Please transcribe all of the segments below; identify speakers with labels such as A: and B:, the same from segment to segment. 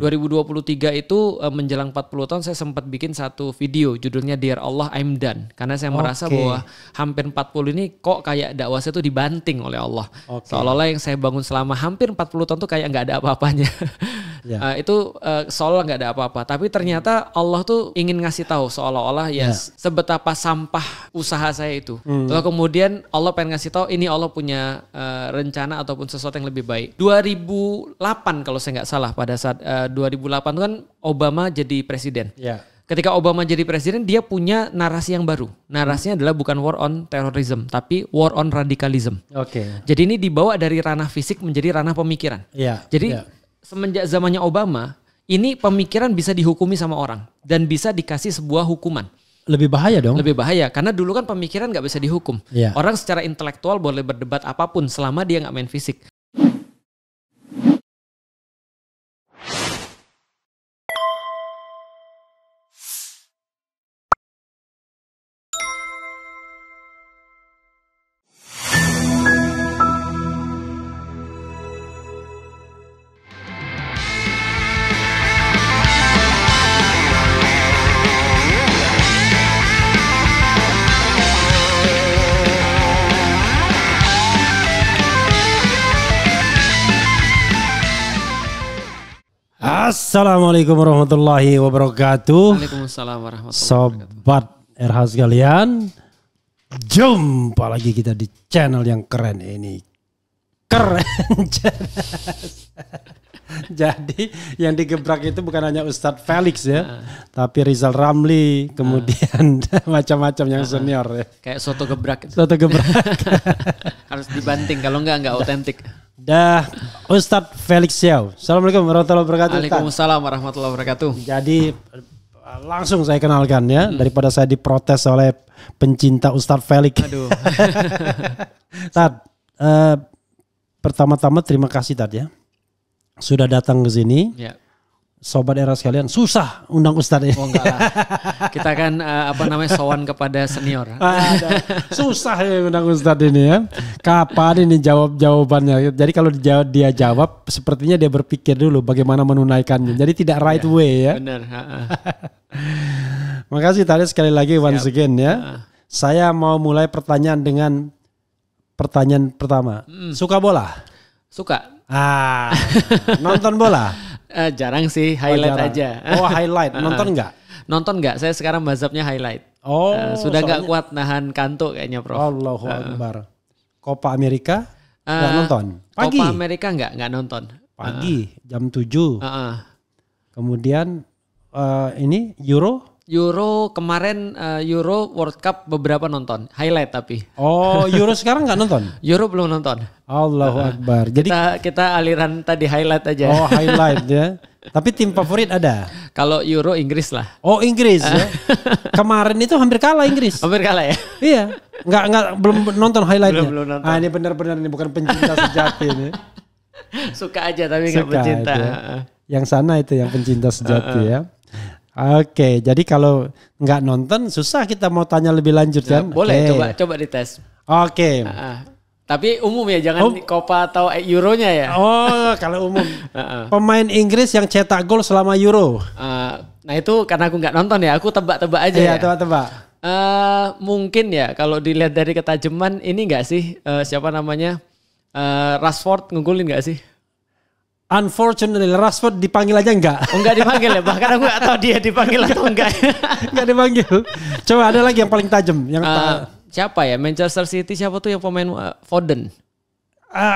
A: 2023 itu menjelang 40 tahun saya sempat bikin satu video judulnya Dear Allah I'm Done. Karena saya merasa bahwa hampir 40 ini kok kayak dakwah saya tuh dibanting oleh Allah. Seolah-olah yang saya bangun selama hampir 40 tahun tuh kayak nggak ada apa-apanya. Itu seolah nggak ada apa-apa. Tapi ternyata Allah tuh ingin ngasih tahu seolah-olah sebetapa sampah usaha saya itu. Lalu kemudian Allah pengen ngasih tahu ini Allah punya rencana ataupun sesuatu yang lebih baik. 2008 kalau saya nggak salah, pada saat 2008 itu kan Obama jadi presiden. Ketika Obama jadi presiden, dia punya narasi yang baru. Narasinya adalah bukan war on terrorism, tapi war on radicalism. Jadi ini dibawa dari ranah fisik menjadi ranah pemikiran. Jadi semenjak zamannya Obama, ini pemikiran bisa dihukumi sama orang dan bisa dikasih sebuah hukuman.
B: Lebih bahaya dong.
A: Lebih bahaya karena dulu kan pemikiran nggak bisa dihukum. Orang secara intelektual boleh berdebat apapun selama dia nggak main fisik.
B: Assalamualaikum warahmatullahi wabarakatuh.
A: Waalaikumsalam warahmatullahi wabarakatuh.
B: Sobat RH sekalian, jumpa lagi kita di channel yang keren ini. Keren. Jadi yang digebrak itu bukan hanya Ustadz Felix ya, tapi Rizal Ramli, kemudian macam-macam yang senior ya.
A: Kayak soto gebrak.
B: Soto gebrak.
A: Harus dibanting, kalau enggak otentik.
B: Dah, Ustadz Felix Xiao. Assalamualaikum warahmatullahi wabarakatuh.
A: Waalaikumsalam warahmatullahi wabarakatuh.
B: Jadi langsung saya kenalkan ya, daripada saya diprotes oleh pencinta Ustadz Felix.
A: Aduh.
B: Tad, pertama-tama terima kasih Tad ya, sudah datang ke sini. Sobat era sekalian, susah undang Ustadz ini.
A: Oh enggak lah. Kita kan sowan kepada senior.
B: Susah ya undang Ustadz ini ya. Kapan ini jawabannya? Jadi kalau dia jawab, sepertinya dia berpikir dulu bagaimana menunaikannya. Jadi tidak right way ya.
A: Benar.
B: Makasih tadi sekali lagi once again ya. Saya mau mulai pertanyaan dengan pertanyaan pertama. Suka bola?
A: Suka.
B: Nonton bola?
A: Jarang sih, highlight aja.
B: Oh highlight, nonton enggak?
A: Nonton enggak, saya sekarang mazhabnya highlight. Sudah enggak kuat nahan kantuk kayaknya Prof.
B: Allahu Akbar. Copa Amerika enggak nonton? Pagi?
A: Copa Amerika enggak nonton.
B: Pagi, jam 7. Kemudian ini Euro
A: kemarin Euro World Cup beberapa nonton, highlight tapi.
B: Oh Euro sekarang nggak nonton?
A: Euro belum nonton.
B: Allahu Akbar. Jadi
A: kita aliran tadi highlight aja.
B: Oh highlight ya. Tapi tim favorit ada?
A: Kalau Euro Inggris lah.
B: Oh Inggris ya. Kemarin itu hampir kalah Inggris.
A: Hampir kalah ya?
B: Iya. Belum nonton highlightnya.
A: Belum nonton.
B: Ini benar-benar ini bukan pencinta sejati ini.
A: Suka aja tapi nggak pencinta.
B: Ya. Yang sana itu yang pencinta sejati ya. Oke, jadi kalau nggak nonton susah kita mau tanya lebih lanjut kan?
A: Boleh, coba dites.
B: Oke.
A: Tapi umum ya, jangan Copa atau Euronya ya.
B: Oh, kalau umum. Pemain Inggris yang cetak gol selama Euro.
A: Nah itu karena aku nggak nonton ya, aku tebak-tebak aja ya.
B: Iya, tebak-tebak.
A: Mungkin ya kalau dilihat dari ketajaman ini nggak sih, siapa namanya, Rashford ngegolin nggak sih?
B: Unfortunately Rashford dipanggil aja enggak?
A: Oh enggak dipanggil ya, bahkan aku enggak tahu dia dipanggil atau enggak.
B: Enggak dipanggil. Coba ada lagi yang paling tajam.
A: Siapa ya, Manchester City siapa tuh yang pemain Foden?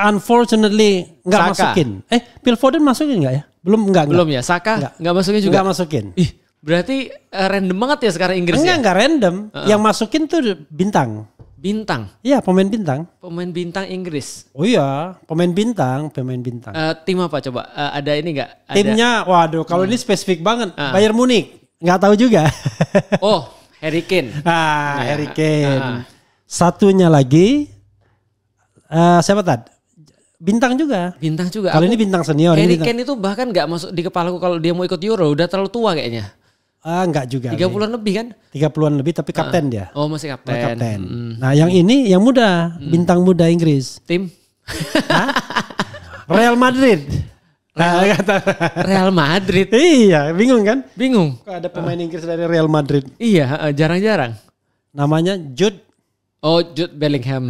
B: Unfortunately enggak masukin. Phil Foden masukin enggak ya? Enggak.
A: Belum ya, Saka enggak masukin juga?
B: Enggak masukin.
A: Berarti random banget ya sekarang Inggris ya?
B: Enggak random. Yang masukin tuh bintang.
A: Bintang?
B: Iya pemain bintang.
A: Pemain bintang Inggris?
B: Oh iya pemain bintang.
A: Tim apa coba? Ada ini gak?
B: Timnya waduh kalau ini spesifik banget. Bayern Munich. Gak tahu juga.
A: Oh Harry Kane.
B: Harry Kane. Satunya lagi siapa tadi? Bintang juga. Kalau ini bintang senior.
A: Harry Kane itu bahkan gak masuk di kepalaku kalau dia mau ikut Euro. Udah terlalu tua kayaknya.
B: Enggak juga.
A: 30-an lebih kan?
B: 30-an lebih tapi kapten dia.
A: Oh masih kapten.
B: Nah yang ini yang muda. Bintang muda Inggris.
A: Tim?
B: Real Madrid.
A: Real Madrid.
B: Iya, bingung kan?
A: Bingung.
B: Kok ada pemain Inggris dari Real Madrid?
A: Iya, jarang-jarang.
B: Namanya Jude.
A: Oh, Jude Bellingham.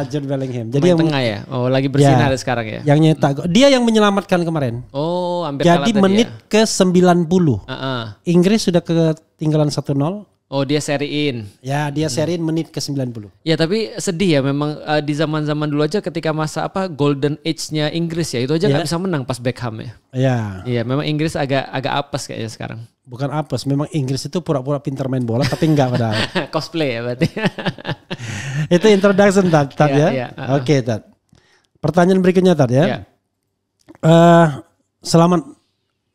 B: Jude Bellingham.
A: Jadi yang tengah ya. Oh, lagi bersinar sekarang ya.
B: Yang nyetak. Dia yang menyelamatkan kemarin.
A: Oh, hampir
B: jadi
A: kalah
B: menit
A: tadi ya.
B: ke 90. Inggris sudah ketinggalan 1-0.
A: Oh, dia seriin.
B: Ya, dia seriin menit ke 90.
A: Ya, tapi sedih ya memang di zaman-zaman dulu aja ketika masa golden age-nya Inggris ya, itu aja nggak bisa menang pas Beckham ya.
B: Iya.
A: Iya, memang Inggris agak apes kayaknya sekarang.
B: Bukan apes, memang Inggris itu pura-pura pintar main bola tapi enggak padahal.
A: Cosplay ya berarti.
B: Itu introduction Tad ya.
A: Iya.
B: Oke, Tad. Pertanyaan berikutnya Tad ya.
A: Iya.
B: Selamat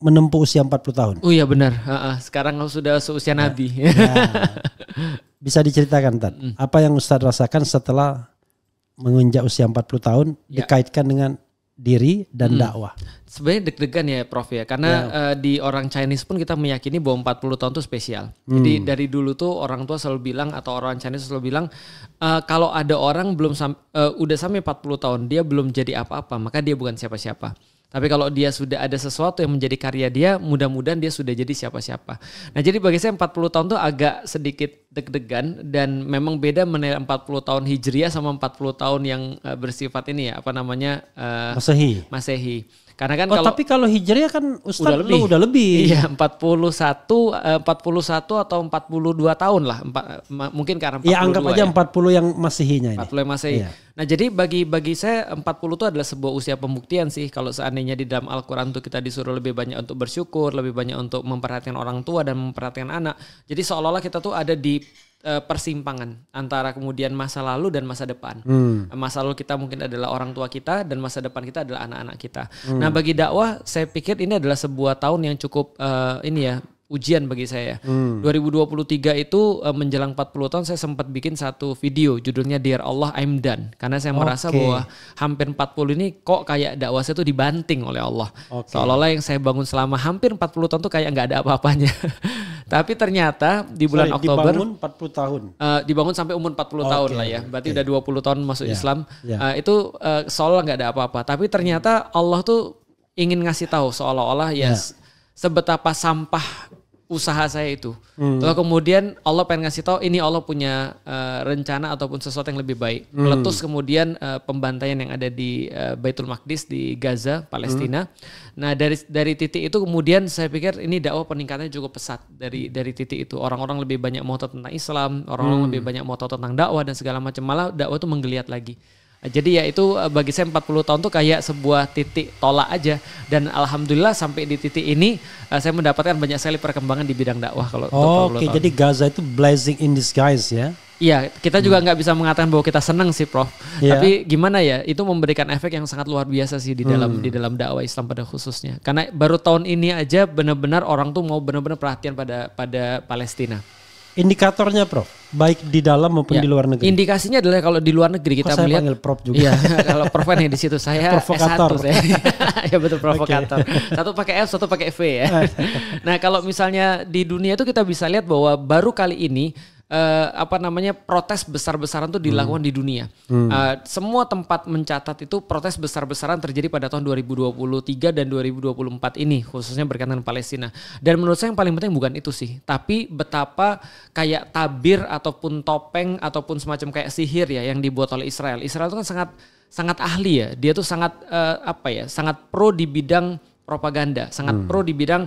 B: menempuh usia 40 tahun.
A: Oh iya benar. Sekarang sudah seusia Nabi.
B: Bisa diceritakan Tad, apa yang Ustadz rasakan setelah menginjak usia 40 tahun dikaitkan dengan diri dan dakwah?
A: Sebenarnya deg-degan ya Prof ya, karena di orang Chinese pun kita meyakini bahwa 40 tahun itu spesial. Jadi dari dulu tuh orang tua selalu bilang atau orang Chinese selalu bilang kalau ada orang udah sampai 40 tahun dia belum jadi apa-apa, maka dia bukan siapa-siapa. Tapi kalau dia sudah ada sesuatu yang menjadi karya dia, mudah-mudahan dia sudah jadi siapa-siapa. Nah jadi bagi saya 40 tahun tuh agak sedikit deg-degan dan memang beda menilai 40 tahun Hijriah sama 40 tahun yang bersifat ini ya, apa namanya? Masehi. Karena kan
B: tapi kalau Hijriah kan Ustadz udah lebih.
A: Iya 41 atau 42 tahun lah. Mungkin karena 42
B: ya. Anggap aja 40 yang Masehinya ini.
A: 40 yang Masehi. Iya. Nah jadi bagi saya 40 itu adalah sebuah usia pembuktian sih. Kalau seandainya di dalam Al-Quran tuh kita disuruh lebih banyak untuk bersyukur, lebih banyak untuk memperhatikan orang tua dan memperhatikan anak. Jadi seolah-olah kita tuh ada di persimpangan antara kemudian masa lalu dan masa depan. Masa lalu kita mungkin adalah orang tua kita dan masa depan kita adalah anak-anak kita. Nah bagi dakwah saya pikir ini adalah sebuah tahun yang cukup ujian bagi saya. 2023 itu menjelang 40 tahun saya sempat bikin satu video judulnya Dear Allah I'm Done. Karena saya merasa bahwa hampir 40 ini kok kayak dakwah saya itu dibanting oleh Allah. Seolah-olah yang saya bangun selama hampir 40 tahun tuh kayak nggak ada apa-apanya. Tapi ternyata di bulan Oktober
B: dibangun 40 tahun.
A: Dibangun sampai umur 40 tahun lah ya. Berarti udah 20 tahun masuk Islam. Itu seolah nggak ada apa-apa. Tapi ternyata Allah tuh ingin ngasih tahu seolah-olah sebetapa sampah usaha saya itu. Lalu kemudian Allah pengen ngasih tahu ini Allah punya rencana ataupun sesuatu yang lebih baik. Meletus kemudian pembantaian yang ada di Baitul Maqdis di Gaza, Palestina. Nah dari titik itu kemudian saya pikir ini dakwah peningkatannya cukup pesat dari titik itu. Orang-orang lebih banyak mau tahu tentang Islam, orang-orang lebih banyak mau tahu tentang dakwah dan segala macam. Malah dakwah itu menggeliat lagi. Jadi ya itu bagi saya 40 tahun tuh kayak sebuah titik tolak aja. Dan alhamdulillah sampai di titik ini saya mendapatkan banyak sekali perkembangan di bidang dakwah kalau untuk 40 tahun.
B: Jadi Gaza itu blessing in disguise ya?
A: Iya, kita juga nggak bisa mengatakan bahwa kita senang sih Prof. Tapi gimana ya, itu memberikan efek yang sangat luar biasa sih di dalam dakwah Islam pada khususnya. Karena baru tahun ini aja benar-benar orang tuh mau benar-benar perhatian pada Palestina.
B: Indikatornya Prof, baik di dalam maupun di luar negeri.
A: Indikasinya adalah kalau di luar negeri kita melihat.
B: Panggil Prof juga.
A: Iya, kalau Prof kan yang di situ saya
B: provokator.
A: S1 saya. Ya betul provokator. Satu pakai F, satu pakai V ya. Nah, kalau misalnya di dunia itu kita bisa lihat bahwa baru kali ini protes besar-besaran itu dilakukan di dunia. Semua tempat mencatat itu protes besar-besaran terjadi pada tahun 2023 dan 2024 ini, khususnya berkaitan Palestina. Dan menurut saya yang paling penting bukan itu sih, tapi betapa kayak tabir ataupun topeng ataupun semacam kayak sihir ya yang dibuat oleh Israel. Israel itu kan sangat ahli ya. Dia tuh sangat sangat pro di bidang propaganda, sangat pro di bidang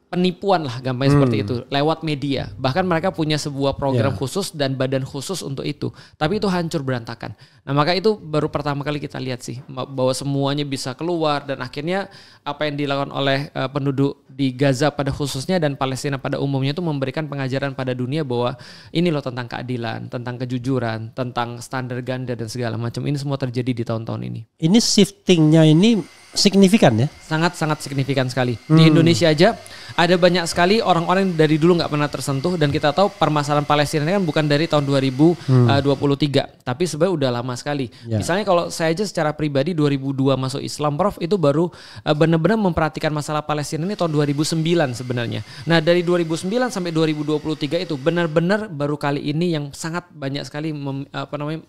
A: penipuan lah gampangnya seperti itu lewat media. Bahkan mereka punya sebuah program khusus dan badan khusus untuk itu. Tapi itu hancur berantakan. Nah maka itu baru pertama kali kita lihat sih bahwa semuanya bisa keluar dan akhirnya apa yang dilakukan oleh penduduk di Gaza pada khususnya dan Palestina pada umumnya itu memberikan pengajaran pada dunia bahwa ini loh tentang keadilan, tentang kejujuran, tentang standar ganda dan segala macam. Ini semua terjadi di tahun-tahun ini.
B: Ini shiftingnya ini signifikan ya?
A: Sangat-sangat signifikan sekali. Di Indonesia aja ada banyak sekali orang-orang yang dari dulu nggak pernah tersentuh dan kita tahu permasalahan Palestina ini kan bukan dari tahun 2023 tapi sebenarnya udah lama sekali. Misalnya kalau saya aja secara pribadi 2002 masuk Islam Prof itu baru benar-benar memperhatikan masalah Palestina ini tahun 2009 sebenarnya. Nah dari 2009 sampai 2023 itu benar-benar baru kali ini yang sangat banyak sekali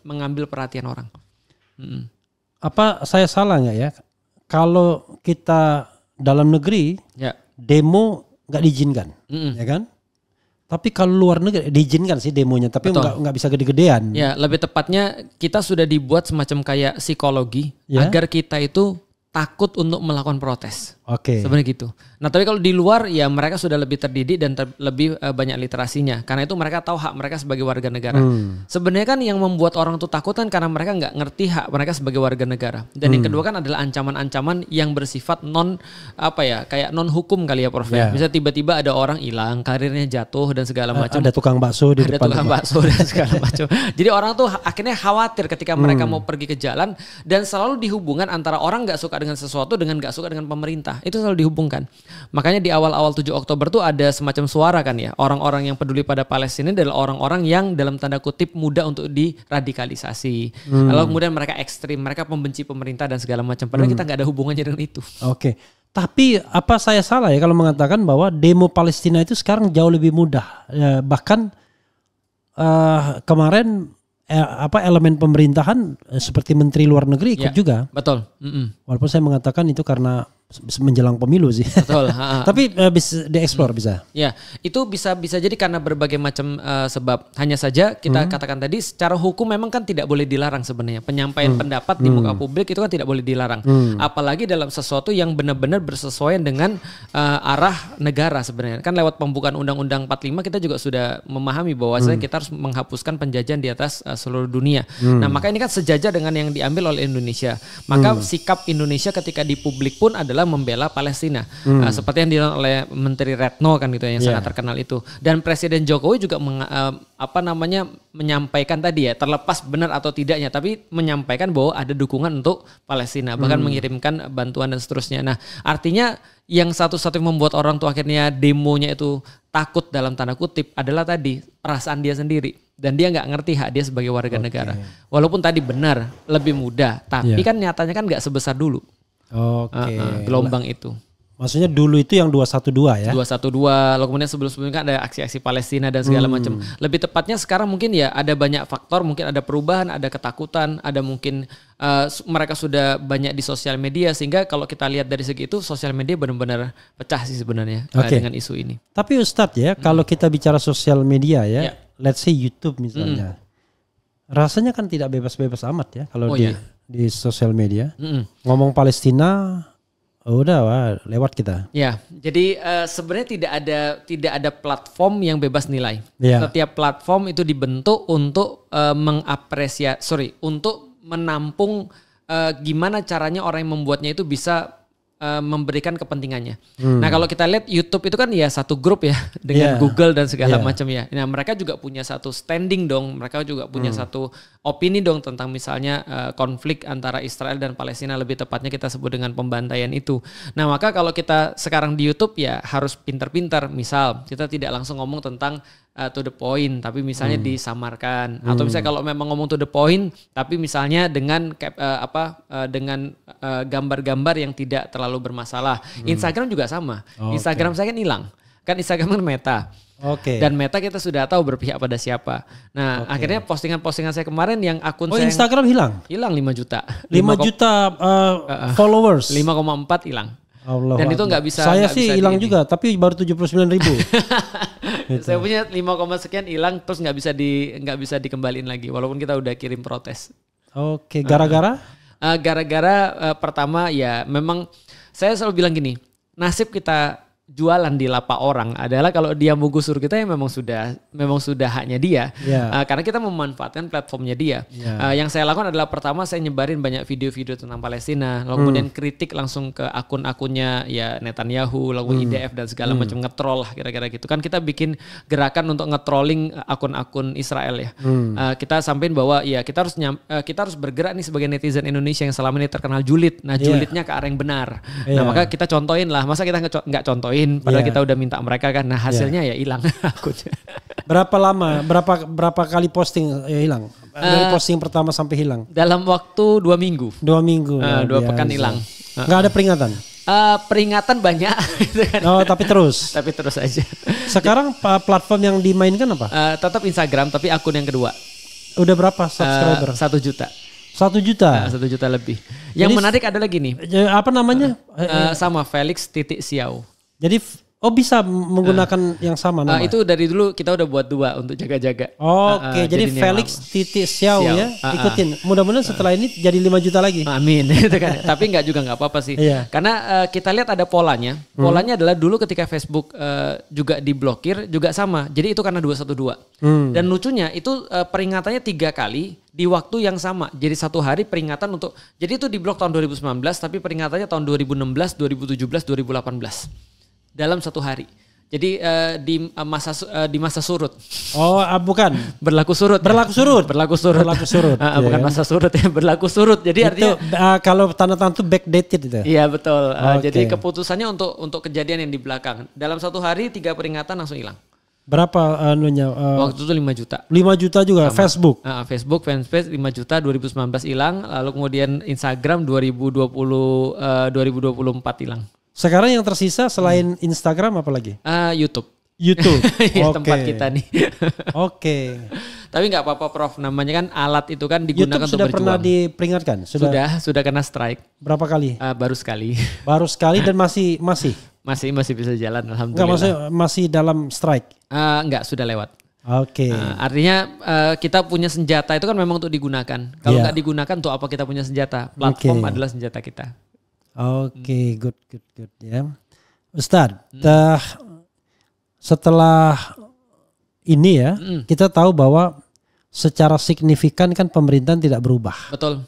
A: mengambil perhatian orang.
B: Apa saya salah nggak ya? kalau kita dalam negeri demo nggak diizinkan, ya kan? Tapi kalau luar negeri diizinkan sih demonya, tapi nggak bisa gede-gedean.
A: Ya, lebih tepatnya kita sudah dibuat semacam kayak psikologi agar kita itu takut untuk melakukan protes. Sebenarnya gitu. Nah, tapi kalau di luar ya mereka sudah lebih terdidik dan lebih banyak literasinya. Karena itu mereka tahu hak mereka sebagai warga negara. Sebenarnya kan yang membuat orang itu takut kan karena mereka nggak ngerti hak mereka sebagai warga negara. Dan yang kedua kan adalah ancaman-ancaman yang bersifat kayak non hukum kali ya, Prof. Bisa tiba-tiba ada orang hilang, karirnya jatuh dan segala macam.
B: Ada tukang bakso di depan.
A: Ada tukang bakso dan segala macam. Jadi orang tuh akhirnya khawatir ketika mereka mau pergi ke jalan, dan selalu dihubungkan antara orang nggak suka dengan sesuatu dengan nggak suka dengan pemerintah. Itu selalu dihubungkan. Makanya di awal-awal 7 Oktober tuh ada semacam suara kan ya. Orang-orang yang peduli pada Palestina adalah orang-orang yang dalam tanda kutip mudah untuk diradikalisasi. Lalu kemudian mereka ekstrim, mereka pembenci pemerintah dan segala macam. Padahal kita nggak ada hubungannya dengan itu.
B: Tapi apa saya salah ya kalau mengatakan bahwa demo Palestina itu sekarang jauh lebih mudah. Bahkan kemarin elemen pemerintahan seperti Menteri Luar Negeri ikut juga.
A: Betul.
B: Walaupun saya mengatakan itu karena menjelang pemilu sih.
A: Betul.
B: Tapi bisa dieksplor bisa.
A: Ya, itu bisa jadi karena berbagai macam sebab. Hanya saja kita katakan tadi secara hukum memang kan tidak boleh dilarang sebenarnya. Penyampaian pendapat di muka publik itu kan tidak boleh dilarang. Apalagi dalam sesuatu yang benar-benar bersesuaian dengan arah negara sebenarnya. Kan lewat pembukaan Undang-Undang 45 kita juga sudah memahami bahwasanya kita harus menghapuskan penjajahan di atas seluruh dunia. Nah, maka ini kan sejajar dengan yang diambil oleh Indonesia. Maka sikap Indonesia ketika di publik pun adalah membela Palestina, seperti yang dilakukan oleh Menteri Retno kan gitu yang sangat terkenal itu. Dan Presiden Jokowi juga menyampaikan tadi ya, terlepas benar atau tidaknya, tapi menyampaikan bahwa ada dukungan untuk Palestina, bahkan mengirimkan bantuan dan seterusnya. Nah, artinya yang satu-satu yang membuat orang tuh akhirnya demonya itu takut dalam tanda kutip adalah tadi perasaan dia sendiri. Dan dia nggak ngerti hak dia sebagai warga negara. Walaupun tadi benar lebih mudah, tapi kan nyatanya kan nggak sebesar dulu. Gelombang itu.
B: Maksudnya dulu itu yang 212 ya?
A: 212, lalu kemudian sebelum-sebelumnya kan ada aksi-aksi Palestina dan segala macam. Lebih tepatnya sekarang mungkin ya ada banyak faktor, mungkin ada perubahan, ada ketakutan, ada mungkin mereka sudah banyak di sosial media, sehingga kalau kita lihat dari segi itu sosial media benar-benar pecah sih sebenarnya dengan isu ini.
B: Tapi Ustadz ya, kalau kita bicara sosial media ya, let's say YouTube misalnya, rasanya kan tidak bebas-bebas amat ya kalau di sosial media. Ngomong Palestina udah lewat kita. Ya,
A: jadi sebenarnya tidak ada platform yang bebas nilai. Setiap platform itu dibentuk untuk untuk menampung gimana caranya orang yang membuatnya itu bisa memberikan kepentingannya. Nah, kalau kita lihat YouTube itu kan ya satu grup ya dengan Google dan segala macam ya. Nah, mereka juga punya satu standing dong, mereka juga punya satu opini dong tentang misalnya konflik antara Israel dan Palestina, lebih tepatnya kita sebut dengan pembantaian itu. Nah, maka kalau kita sekarang di YouTube ya harus pintar-pintar. Misal kita tidak langsung ngomong tentang to the point, tapi misalnya disamarkan, atau misalnya kalau memang ngomong to the point, tapi misalnya dengan dengan gambar-gambar yang tidak terlalu bermasalah. Instagram juga sama. Instagram saya kan hilang, kan Instagram kan Meta. Dan Meta kita sudah tahu berpihak pada siapa. Nah, akhirnya postingan-postingan saya kemarin yang akun saya
B: Instagram hilang
A: 5 juta.
B: 5 juta followers.
A: 5,4 hilang.
B: Allah
A: dan itu nggak bisa.
B: Saya sih hilang juga, tapi baru 79.000.
A: Gitu. Saya punya 5, sekian hilang, terus nggak bisa dikembaliin lagi, walaupun kita udah kirim protes.
B: Gara-gara?
A: Gara-gara pertama ya memang saya selalu bilang gini, nasib kita jualan di lapak orang adalah kalau dia mau gusur kita ya memang sudah haknya dia. Karena kita memanfaatkan platformnya dia. Yang saya lakukan adalah pertama saya nyebarin banyak video-video tentang Palestina, lalu kemudian kritik langsung ke akun-akunnya ya Netanyahu, lalu IDF dan segala macam, ngetrol lah kira-kira gitu. Kan kita bikin gerakan untuk ngetrolling akun-akun Israel ya. Kita sampein bahwa ya kita harus bergerak nih sebagai netizen Indonesia yang selama ini terkenal julid. Nah, julidnya ke arah yang benar. Nah, maka kita contohin lah. Masa kita nggak contohin? Padahal kita udah minta mereka kan. Nah, hasilnya ya hilang akunnya.
B: Berapa lama? Berapa kali posting hilang? Dari posting pertama sampai hilang?
A: Dalam waktu 2 minggu.
B: 2 minggu.
A: 2 pekan hilang.
B: Nggak ada peringatan?
A: Peringatan banyak.
B: Tapi terus?
A: Tapi terus aja.
B: Sekarang platform yang dimainkan apa?
A: Tetap Instagram, tapi akun yang kedua.
B: Udah berapa subscriber?
A: 1 juta.
B: 1 juta.
A: 1 juta lebih. Yang menarik adalah gini.
B: Apa namanya?
A: Sama Felix.Xiao.
B: Jadi bisa menggunakan yang sama nama.
A: Itu dari dulu kita udah buat 2 untuk jaga-jaga.
B: Oke, jadi Felix.Xiao ya. Ikutin. Mudah-mudahan setelah ini jadi 5 juta lagi.
A: Amin. Itu kan. Tapi juga nggak apa-apa sih.
B: Iya.
A: Karena kita lihat ada polanya. Polanya adalah dulu ketika Facebook juga diblokir juga sama. Jadi itu karena 212. Dan lucunya itu peringatannya 3 kali di waktu yang sama. Jadi 1 hari peringatan untuk. Jadi itu diblok tahun 2019 tapi peringatannya tahun 2016, 2017, 2018. Dalam 1 hari. Jadi di masa surut.
B: Oh, bukan.
A: Berlaku surut. Bukan masa surut ya, berlaku surut. Jadi itu,
B: artinya kalau tanda-tanda itu backdated itu.
A: Iya betul. Jadi keputusannya untuk kejadian yang di belakang. Dalam 1 hari 3 peringatan langsung hilang.
B: Berapa
A: waktu itu 5 juta.
B: 5 juta juga. Sama. Facebook.
A: Facebook fanpage 5 juta 2019 hilang, lalu kemudian Instagram 2024 hilang.
B: Sekarang yang tersisa selain Instagram apa lagi?
A: YouTube. Tempat kita nih. Oke. Tapi nggak apa-apa Prof, namanya kan alat itu kan digunakan
B: YouTube
A: untuk berjuang.
B: Sudah pernah diperingatkan?
A: Sudah kena strike.
B: Berapa kali?
A: Baru sekali.
B: Baru sekali dan masih?
A: Masih bisa jalan alhamdulillah.
B: Enggak, masih dalam strike?
A: Enggak, sudah lewat.
B: Oke.
A: Artinya kita punya senjata itu kan memang untuk digunakan. Kalau nggak digunakan untuk apa kita punya senjata? Platform adalah senjata kita.
B: Oke, good ya. Ustadz, setelah ini ya, kita tahu bahwa secara signifikan kan pemerintahan tidak berubah.
A: Betul.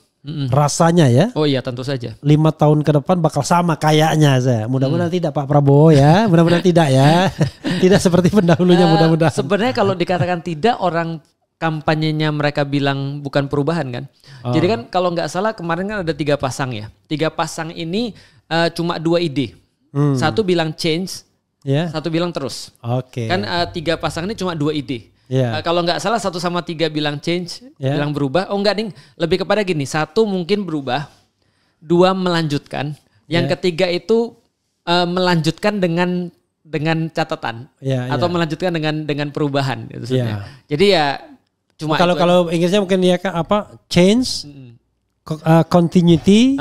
B: Rasanya ya.
A: Oh iya, tentu saja.
B: 5 tahun ke depan bakal sama kayaknya saya. Mudah-mudahan tidak Pak Prabowo ya. Mudah-mudahan tidak ya. Tidak seperti pendahulunya mudah-mudahan.
A: Sebenarnya kalau dikatakan tidak, orang kampanyenya mereka bilang bukan perubahan kan. Jadi kan kalau nggak salah kemarin kan ada 3 pasang ya. 3 pasang ini cuma 2 ide. Satu bilang change, satu bilang terus.
B: Oke.
A: Kan 3 pasang ini cuma 2 ide. Kalau nggak salah 1 sama 3 bilang change, bilang berubah. Oh enggak nih, lebih kepada gini. 1 mungkin berubah, 2 melanjutkan. Yang ketiga itu melanjutkan dengan catatan atau melanjutkan dengan perubahan gitu. Jadi ya cuma
B: kalau Inggrisnya mungkin ya apa change, continuity,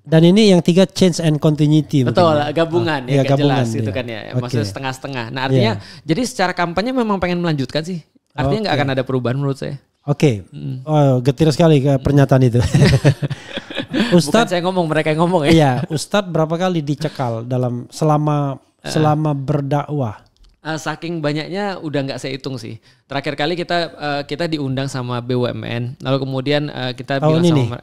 B: dan ini yang 3 change and continuity.
A: Betul, gabungan ya gabungan, jelas gitu kan ya. Maksudnya setengah-setengah. Nah artinya jadi secara kampanye memang pengen melanjutkan sih. Artinya nggak akan ada perubahan menurut saya.
B: Oke. Oh, getir sekali ke pernyataan itu.
A: Ustadz, bukan saya ngomong, mereka yang ngomong ya.
B: Iya, Ustadz berapa kali dicekal selama berdakwah?
A: Saking banyaknya udah nggak saya hitung sih. Terakhir kali kita diundang sama BUMN, lalu kemudian kita
B: tahun
A: bilang
B: ini?
A: Sama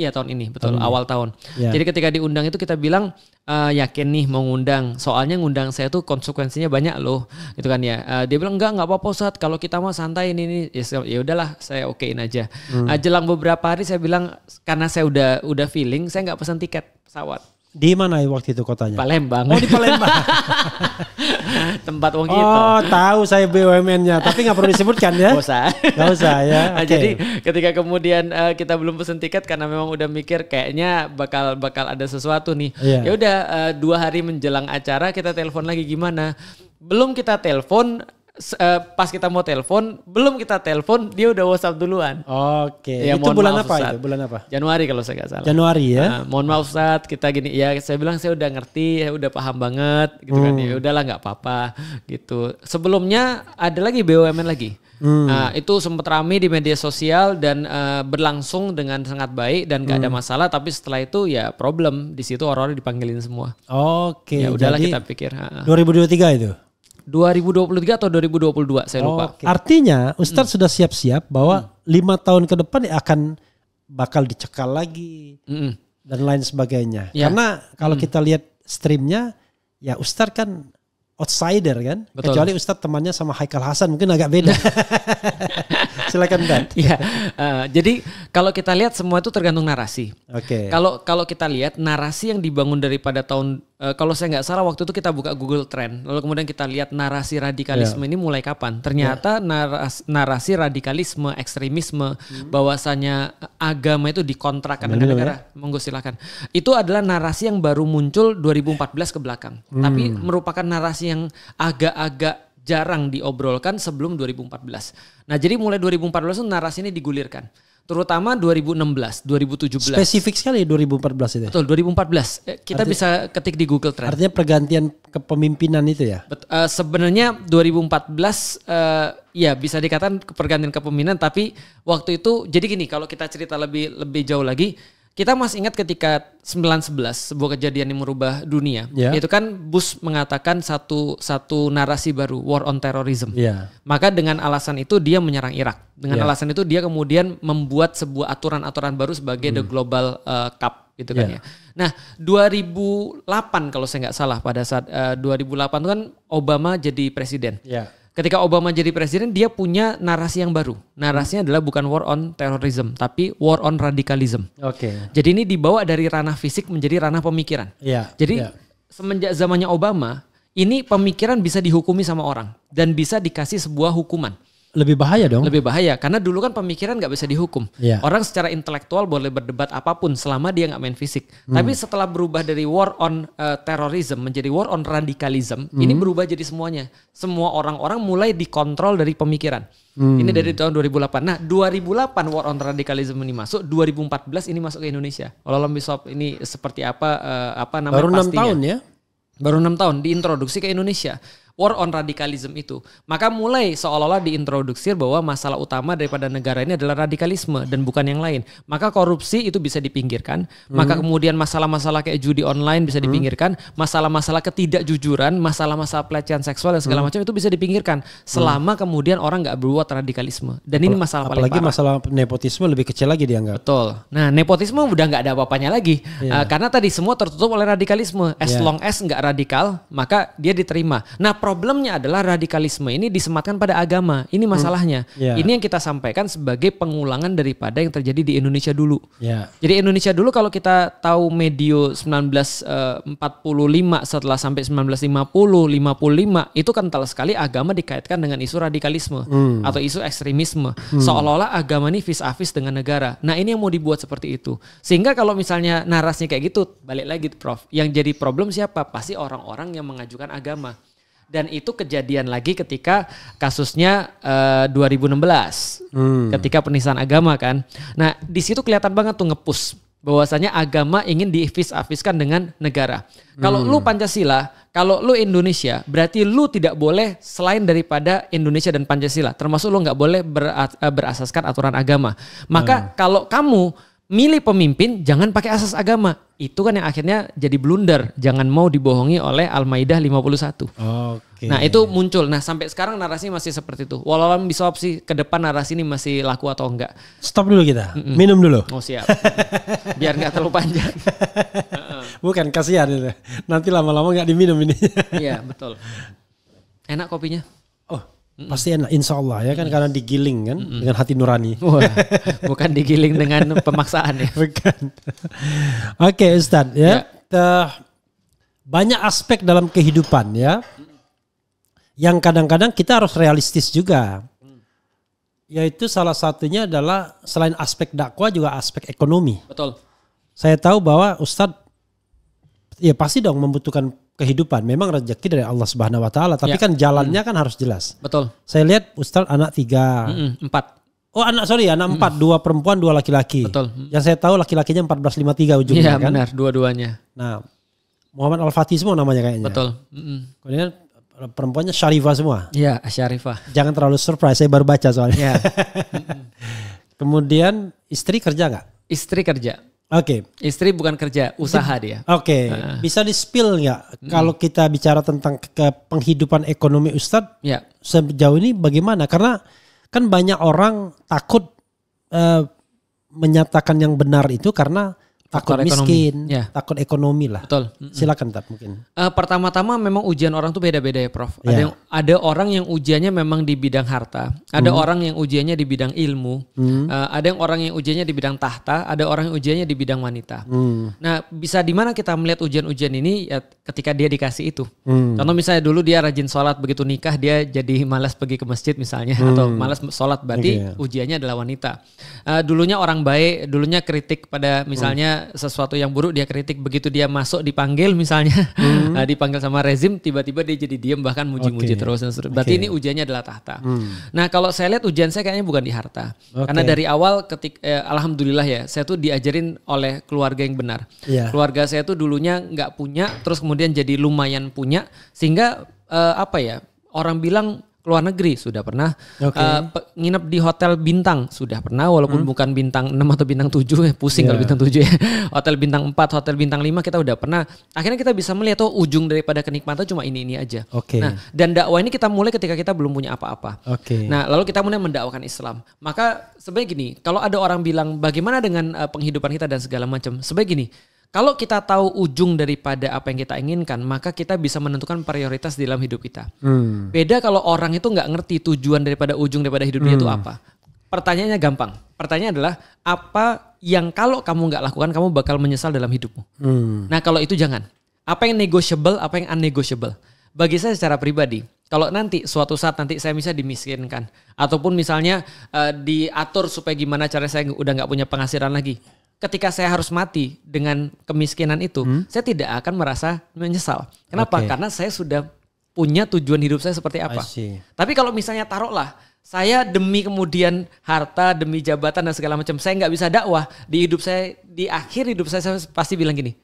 A: tahun ini betul, awal tahun. Jadi ketika diundang itu kita bilang yakin nih mau ngundang, soalnya ngundang saya tuh konsekuensinya banyak loh, gitu kan ya. Dia bilang enggak apa-apa Ustadz, kalau kita mau santai ini ya udahlah saya okein aja. Jelang beberapa hari saya bilang karena saya udah feeling, saya nggak pesan tiket pesawat.
B: Di mana waktu itu kotanya?
A: Palembang.
B: Oh di Palembang.
A: Tempat wong gitu.
B: Oh tahu saya BUMN-nya, tapi nggak perlu disebutkan ya.
A: Gak usah
B: ya. Okay.
A: Jadi ketika kemudian kita belum pesen tiket karena memang udah mikir kayaknya bakal ada sesuatu nih. Ya udah 2 hari menjelang acara kita telepon lagi gimana? Belum kita telepon. Pas kita mau telepon, belum kita telepon dia udah WhatsApp duluan.
B: Oke. Ya, itu bulan apa itu? Bulan apa?
A: Januari kalau saya nggak salah.
B: Januari ya.
A: Mohon maaf Ustadz, kita gini ya. Saya bilang saya udah ngerti, saya udah paham banget, gitu kan. Ya udahlah nggak apa-apa, gitu. Sebelumnya ada lagi BUMN lagi. Itu sempat rame di media sosial dan berlangsung dengan sangat baik dan nggak ada masalah. Tapi setelah itu ya problem di situ orang-orang dipanggilin semua.
B: Oke.
A: Ya udahlah kita pikir.
B: 2023 itu.
A: 2023 atau 2022 saya lupa.
B: Okay. Artinya Ustadz sudah siap-siap bahwa 5 tahun ke depan akan bakal dicekal lagi dan lain sebagainya. Karena kalau kita lihat streamnya ya Ustadz kan outsider kan. Betul. Kecuali Ustadz temannya sama Haikal Hasan mungkin agak beda. Silakan Dan.
A: Ya, jadi kalau kita lihat semua itu tergantung narasi.
B: Oke.
A: Kalau kita lihat narasi yang dibangun daripada tahun kalau saya nggak salah waktu itu kita buka Google Trend, lalu kemudian kita lihat narasi radikalisme ini mulai kapan? Ternyata narasi radikalisme, ekstremisme, bahwasanya agama itu dikontrakkan dengan negara. Monggo silakan. Itu adalah narasi yang baru muncul 2014 ke belakang, tapi merupakan narasi yang agak-agak jarang diobrolkan sebelum 2014. Nah jadi mulai 2014 itu narasi ini digulirkan. Terutama 2016, 2017.
B: Spesifik sekali 2014 itu.
A: Betul, 2014. Kita bisa ketik di Google Trend.
B: Artinya pergantian kepemimpinan itu ya?
A: Sebenarnya 2014 ya bisa dikatakan pergantian kepemimpinan, tapi waktu itu jadi gini, kalau kita cerita lebih jauh lagi, kita masih ingat ketika 9/11 sebuah kejadian yang merubah dunia. Itu kan Bush mengatakan satu narasi baru, war on terrorism. Maka dengan alasan itu dia menyerang Irak. Dengan alasan itu dia kemudian membuat sebuah aturan-aturan baru sebagai the global cup gitu kan ya. Nah 2008 kalau saya nggak salah, pada saat 2008 itu kan Obama jadi presiden. Ketika Obama jadi presiden, dia punya narasi yang baru. Narasinya adalah bukan war on terrorism, tapi war on radicalism. Jadi ini dibawa dari ranah fisik menjadi ranah pemikiran. Jadi semenjak zamannya Obama, ini pemikiran bisa dihukumi sama orang dan bisa dikasih sebuah hukuman.
B: Lebih bahaya dong.
A: Lebih bahaya, karena dulu kan pemikiran nggak bisa dihukum. Orang secara intelektual boleh berdebat apapun selama dia nggak main fisik. Tapi setelah berubah dari war on terrorism menjadi war on radicalism, ini berubah jadi semuanya. Semua orang-orang mulai dikontrol dari pemikiran. Ini dari tahun 2008. Nah 2008 war on radicalism ini masuk, 2014 ini masuk ke Indonesia. Walau Bisop ini seperti apa namanya
B: baru
A: pastinya.
B: 6 tahun ya?
A: Baru 6 tahun diintroduksi ke Indonesia. War on radikalisme itu. Maka mulai seolah-olah diintroduksi bahwa masalah utama daripada negara ini adalah radikalisme dan bukan yang lain. Maka korupsi itu bisa dipinggirkan. Maka kemudian masalah-masalah kayak judi online bisa dipinggirkan. Masalah-masalah ketidakjujuran, masalah-masalah pelecehan seksual dan segala macam itu bisa dipinggirkan. Selama kemudian orang nggak berbuat radikalisme. Dan ini masalah paling parah.
B: Apalagi masalah nepotisme lebih kecil lagi dianggap.
A: Betul. Nah nepotisme udah nggak ada apa-apanya lagi. Karena tadi semua tertutup oleh radikalisme. As long as nggak radikal, maka dia diterima. Nah problemnya adalah radikalisme ini disematkan pada agama. Ini masalahnya. Ini yang kita sampaikan sebagai pengulangan daripada yang terjadi di Indonesia dulu. Jadi Indonesia dulu kalau kita tahu medio 1945 setelah sampai 1950, 55 itu kental sekali agama dikaitkan dengan isu radikalisme atau isu ekstremisme. Seolah-olah agama ini vis-a-vis dengan negara. Nah ini yang mau dibuat seperti itu. Sehingga kalau misalnya narasinya kayak gitu, balik lagi Prof. Yang jadi problem siapa? Pasti orang-orang yang mengajukan agama. Dan itu kejadian lagi ketika kasusnya 2016 ketika penistaan agama kan. Nah di situ kelihatan banget tuh nge-push bahwasanya agama ingin divis-aviskan dengan negara. Kalau lu Pancasila, kalau lu Indonesia, berarti lu tidak boleh selain daripada Indonesia dan Pancasila. Termasuk lu nggak boleh berasaskan aturan agama. Maka kalau kamu milih pemimpin jangan pakai asas agama. Itu kan yang akhirnya jadi blunder. Jangan mau dibohongi oleh Al-Maidah 51. Nah itu muncul. Nah sampai sekarang narasi masih seperti itu. Walau bisa opsi ke depan narasi ini masih laku atau enggak.
B: Stop dulu kita. Minum dulu.
A: Oh siap. Biar gak terlalu panjang.
B: Bukan, kasihan itu. Nanti lama-lama gak diminum ini.
A: Iya betul. Enak kopinya.
B: Pasti enak, insya Allah ya kan, karena digiling kan dengan hati nurani.
A: Bukan digiling dengan pemaksaan ya.
B: Bukan. Oke Ustadz ya. Banyak aspek dalam kehidupan ya. Yang kadang-kadang kita harus realistis juga. Yaitu salah satunya adalah selain aspek dakwah juga aspek ekonomi.
A: Betul.
B: Saya tahu bahwa Ustadz ya pasti dong membutuhkan kehidupan. Memang rezeki dari Allah Subhanahu Wa Taala. Tapi kan jalannya kan harus jelas.
A: Betul.
B: Saya lihat Ustadz anak 3.
A: 4.
B: Oh anak 4, 2 perempuan 2 laki-laki.
A: Betul.
B: Yang saya tahu laki-lakinya 1453 ujungnya
A: kan. Iya
B: benar,
A: dua-duanya.
B: Nah Muhammad Al-Fatih semua namanya kayaknya.
A: Betul.
B: Kemudian perempuannya Syarifah semua.
A: Iya Syarifah.
B: Jangan terlalu surprise, saya baru baca soalnya.
A: Iya.
B: Kemudian istri kerja nggak?
A: Istri kerja.
B: Oke.
A: Istri bukan kerja, usaha dia.
B: Oke. Bisa di-spill nggak kalau kita bicara tentang penghidupan ekonomi Ustadz?
A: Ya.
B: Sejauh ini bagaimana? Karena kan banyak orang takut menyatakan yang benar itu karena takut miskin, takut ekonomi lah.
A: Betul.
B: Silakan Tat mungkin.
A: Pertama-tama memang ujian orang tuh beda-beda ya Prof. Ada orang yang ujiannya memang di bidang harta, ada orang yang ujiannya di bidang ilmu, ada yang orang yang ujiannya di bidang tahta, ada orang yang ujiannya di bidang wanita. Nah bisa di mana kita melihat ujian-ujian ini ya ketika dia dikasih itu. Contoh misalnya dulu dia rajin sholat, begitu nikah dia jadi malas pergi ke masjid misalnya, atau malas sholat, berarti ujiannya adalah wanita. Dulunya orang baik, dulunya kritik pada misalnya sesuatu yang buruk dia kritik, begitu dia masuk dipanggil misalnya dipanggil sama rezim, tiba-tiba dia jadi diem bahkan muji-muji seterusnya. Berarti ini ujiannya adalah tahta. Nah kalau saya lihat ujian saya kayaknya bukan di harta. Karena dari awal alhamdulillah ya, saya tuh diajarin oleh keluarga yang benar. Keluarga saya tuh dulunya nggak punya, terus kemudian jadi lumayan punya, sehingga orang bilang keluar negeri sudah pernah, nginep di hotel bintang sudah pernah, walaupun bukan bintang 6 atau bintang 7, pusing kalau bintang 7 ya. Hotel bintang 4, hotel bintang 5 kita udah pernah. Akhirnya kita bisa melihat ujung daripada kenikmatan cuma ini aja. Nah, dan dakwah ini kita mulai ketika kita belum punya apa-apa. Nah, lalu kita mulai mendakwakan Islam. Maka sebenarnya gini, kalau ada orang bilang bagaimana dengan penghidupan kita dan segala macam, sebenarnya gini, kalau kita tahu ujung daripada apa yang kita inginkan, maka kita bisa menentukan prioritas di dalam hidup kita. Beda kalau orang itu nggak ngerti tujuan daripada ujung daripada hidup dia itu apa. Pertanyaannya gampang. Pertanyaannya adalah apa yang kalau kamu nggak lakukan kamu bakal menyesal dalam hidupmu. Nah kalau itu jangan. Apa yang negotiable, apa yang unnegotiable. Bagi saya secara pribadi, kalau nanti suatu saat nanti saya bisa dimiskinkan, ataupun misalnya diatur supaya gimana cara saya udah nggak punya penghasilan lagi. Ketika saya harus mati dengan kemiskinan itu, saya tidak akan merasa menyesal. Kenapa? Karena saya sudah punya tujuan hidup saya seperti apa. Tapi kalau misalnya taruhlah, saya demi kemudian harta, demi jabatan dan segala macam, saya nggak bisa dakwah di hidup saya, di akhir hidup saya pasti bilang gini,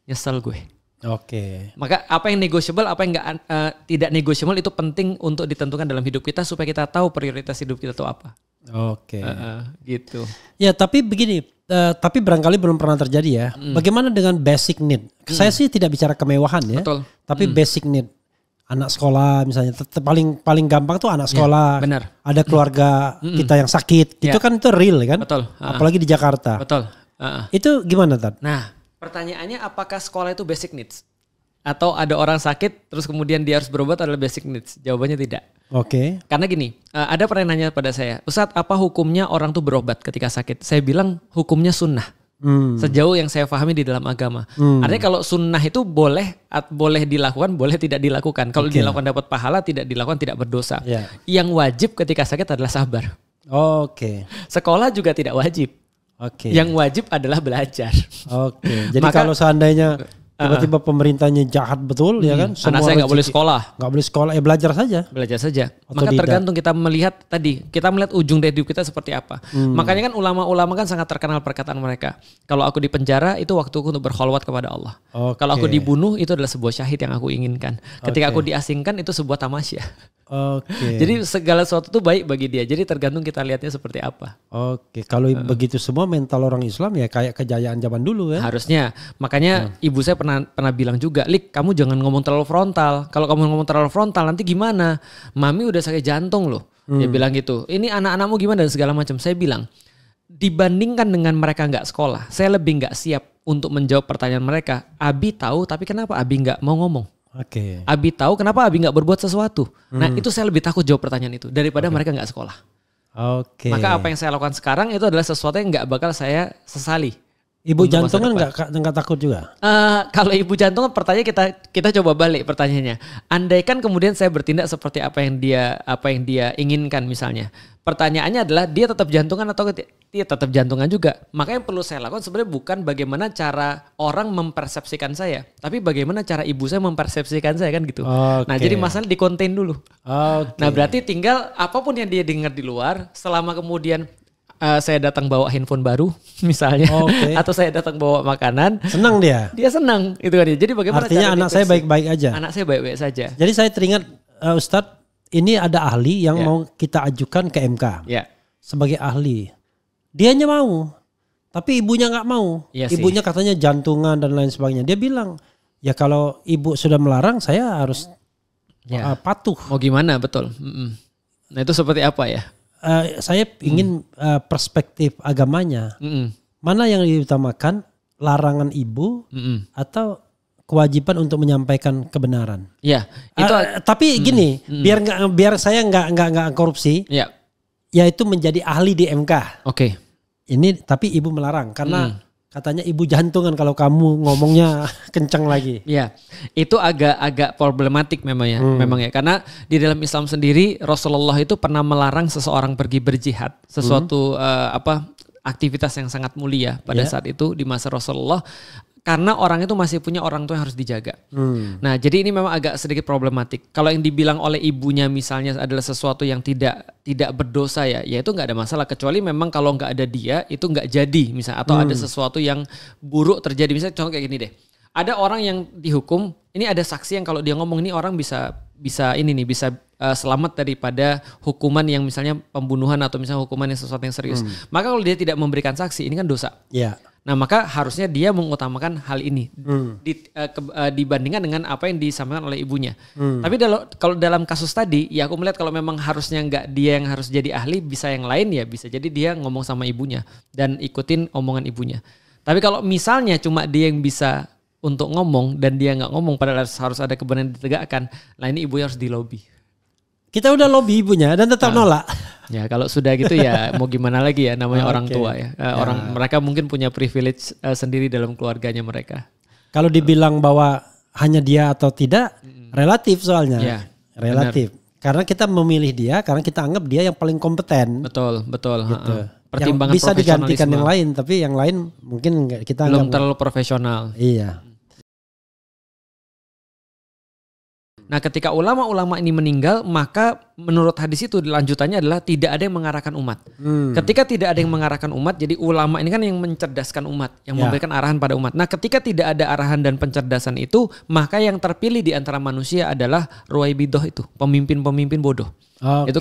A: nyesel gue. Maka apa yang negotiable, apa yang tidak negotiable itu penting untuk ditentukan dalam hidup kita supaya kita tahu prioritas hidup kita itu apa. Gitu. Ya tapi begini, tapi barangkali belum pernah terjadi ya. Bagaimana dengan basic need? Saya sih tidak bicara kemewahan ya. Betul.
B: Tapi basic need. Anak sekolah misalnya, paling gampang tuh anak sekolah.
A: Benar.
B: Ada keluarga kita yang sakit, itu kan itu real kan?
A: Betul.
B: Apalagi di Jakarta.
A: Betul.
B: Itu gimana Tad?
A: Nah, pertanyaannya apakah sekolah itu basic needs? Atau ada orang sakit terus kemudian dia harus berobat adalah basic needs? Jawabannya tidak. Karena gini, ada pernah nanya pada saya, Ustadz apa hukumnya orang tuh berobat ketika sakit? Saya bilang hukumnya sunnah. Sejauh yang saya pahami di dalam agama. Artinya kalau sunnah itu boleh dilakukan, boleh tidak dilakukan. Kalau dilakukan dapat pahala, tidak dilakukan tidak berdosa. Yang wajib ketika sakit adalah sabar. Sekolah juga tidak wajib. Yang wajib adalah belajar.
B: Jadi kalau seandainya tiba-tiba pemerintahnya jahat betul ya kan,
A: anak saya nggak boleh sekolah,
B: belajar saja.
A: Maka tergantung kita melihat ujung dari hidup kita seperti apa. Makanya kan ulama-ulama kan sangat terkenal perkataan mereka, kalau aku di penjara itu waktuku untuk berkholwat kepada Allah. Kalau aku dibunuh itu adalah sebuah syahid yang aku inginkan. Ketika aku diasingkan itu sebuah tamasya. Jadi segala sesuatu itu baik bagi dia. Jadi tergantung kita lihatnya seperti apa.
B: Kalau begitu semua mental orang Islam ya kayak kejayaan zaman dulu ya.
A: Harusnya. Makanya ibu saya pernah bilang juga, Lik kamu jangan ngomong terlalu frontal. Kalau kamu ngomong terlalu frontal nanti gimana? Mami udah sakit jantung loh. Dia bilang gitu. Ini anak-anakmu gimana dan segala macam. Saya bilang dibandingkan dengan mereka nggak sekolah, saya lebih nggak siap untuk menjawab pertanyaan mereka. Abi tahu tapi kenapa Abi nggak mau ngomong? Abi tahu kenapa Abi nggak berbuat sesuatu. Nah itu saya lebih takut jawab pertanyaan itu daripada mereka nggak sekolah. Maka apa yang saya lakukan sekarang itu adalah sesuatu yang nggak bakal saya sesali.
B: Ibu jantungan nggak takut juga?
A: Kalau ibu jantungan pertanyaan kita coba balik pertanyaannya. Andaikan kemudian saya bertindak seperti apa yang dia inginkan misalnya. Pertanyaannya adalah dia tetap jantungan atau dia tetap jantungan juga. Maka yang perlu saya lakukan sebenarnya bukan bagaimana cara orang mempersepsikan saya, tapi bagaimana cara ibu saya mempersepsikan saya kan gitu. Nah jadi masalah di contain dulu. Nah berarti tinggal apapun yang dia dengar di luar, selama kemudian saya datang bawa handphone baru misalnya, atau saya datang bawa makanan,
B: senang dia
A: senang itu kan. Jadi bagaimana
B: artinya anak saya baik-baik aja.
A: Anak saya baik-baik saja.
B: Jadi saya teringat Ustadz, ini ada ahli yang mau kita ajukan ke MK sebagai ahli. Dianya mau, tapi ibunya nggak mau. Ibunya katanya jantungan dan lain sebagainya. Dia bilang, ya kalau ibu sudah melarang, saya harus patuh.
A: Mau gimana, betul. Nah itu seperti apa ya?
B: Saya ingin perspektif agamanya. Mana yang diutamakan, larangan ibu atau kewajiban untuk menyampaikan kebenaran. Tapi gini, biar saya nggak korupsi. Yaitu menjadi ahli di MK. Ini tapi ibu melarang karena katanya ibu jantungan kalau kamu ngomongnya kencang lagi.
A: Itu agak problematik memang ya. Karena di dalam Islam sendiri Rasulullah itu pernah melarang seseorang pergi berjihad, sesuatu aktivitas yang sangat mulia pada saat itu di masa Rasulullah. karena orang itu masih punya orang tua yang harus dijaga. Nah, jadi ini memang agak sedikit problematik. Kalau yang dibilang oleh ibunya misalnya adalah sesuatu yang tidak berdosa ya itu nggak ada masalah. Kecuali memang kalau nggak ada dia itu nggak jadi misalnya, atau ada sesuatu yang buruk terjadi. Misalnya contoh kayak gini deh. Ada orang yang dihukum, ini ada saksi yang kalau dia ngomong ini orang bisa selamat daripada hukuman yang misalnya pembunuhan atau misalnya hukuman yang sesuatu yang serius. Maka kalau dia tidak memberikan saksi, ini kan dosa.
B: Yeah.
A: Nah, maka harusnya dia mengutamakan hal ini dibandingkan dengan apa yang disampaikan oleh ibunya. Tapi kalau dalam kasus tadi, ya aku melihat kalau memang harusnya nggak dia yang harus jadi ahli, bisa yang lain ya bisa jadi dia ngomong sama ibunya dan ikutin omongan ibunya. Tapi kalau misalnya cuma dia yang bisa untuk ngomong dan dia nggak ngomong padahal harus ada kebenaran ditegakkan, nah ini ibunya harus dilobi.
B: Kita udah lobby ibunya dan tetap nolak.
A: Ya kalau sudah gitu ya mau gimana lagi ya, namanya orang tua ya. Orang mereka mungkin punya privilege sendiri dalam keluarganya mereka.
B: Kalau dibilang bahwa hanya dia atau tidak, relatif soalnya.
A: Ya,
B: relatif. Benar. Karena kita memilih dia karena kita anggap dia yang paling kompeten.
A: Betul.
B: Gitu.
A: Pertimbangan
B: yang bisa digantikan yang lain, tapi yang lain mungkin kita
A: belum terlalu profesional.
B: Iya.
A: Nah, ketika ulama-ulama ini meninggal, maka menurut hadis itu lanjutannya adalah tidak ada yang mengarahkan umat. Ketika tidak ada yang mengarahkan umat, jadi ulama ini kan yang mencerdaskan umat, yang memberikan arahan pada umat. Nah, ketika tidak ada arahan dan pencerdasan itu, maka yang terpilih di antara manusia adalah ruwaibidah itu, pemimpin-pemimpin bodoh. Okay.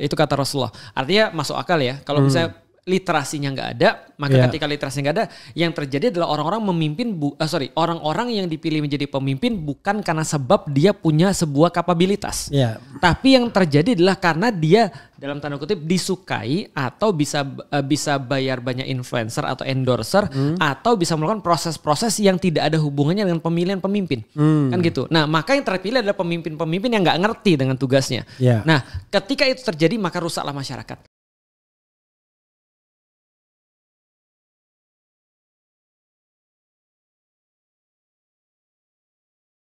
A: Itu kata Rasulullah. Artinya masuk akal ya. Kalau misalnya literasinya nggak ada, maka ketika literasinya nggak ada, yang terjadi adalah orang-orang yang dipilih menjadi pemimpin bukan karena sebab dia punya sebuah kapabilitas, tapi yang terjadi adalah karena dia dalam tanda kutip disukai atau bisa bayar banyak influencer atau endorser atau bisa melakukan proses-proses yang tidak ada hubungannya dengan pemilihan pemimpin, kan gitu. Nah, maka yang terpilih adalah pemimpin-pemimpin yang nggak ngerti dengan tugasnya. Nah, ketika itu terjadi maka rusaklah masyarakat.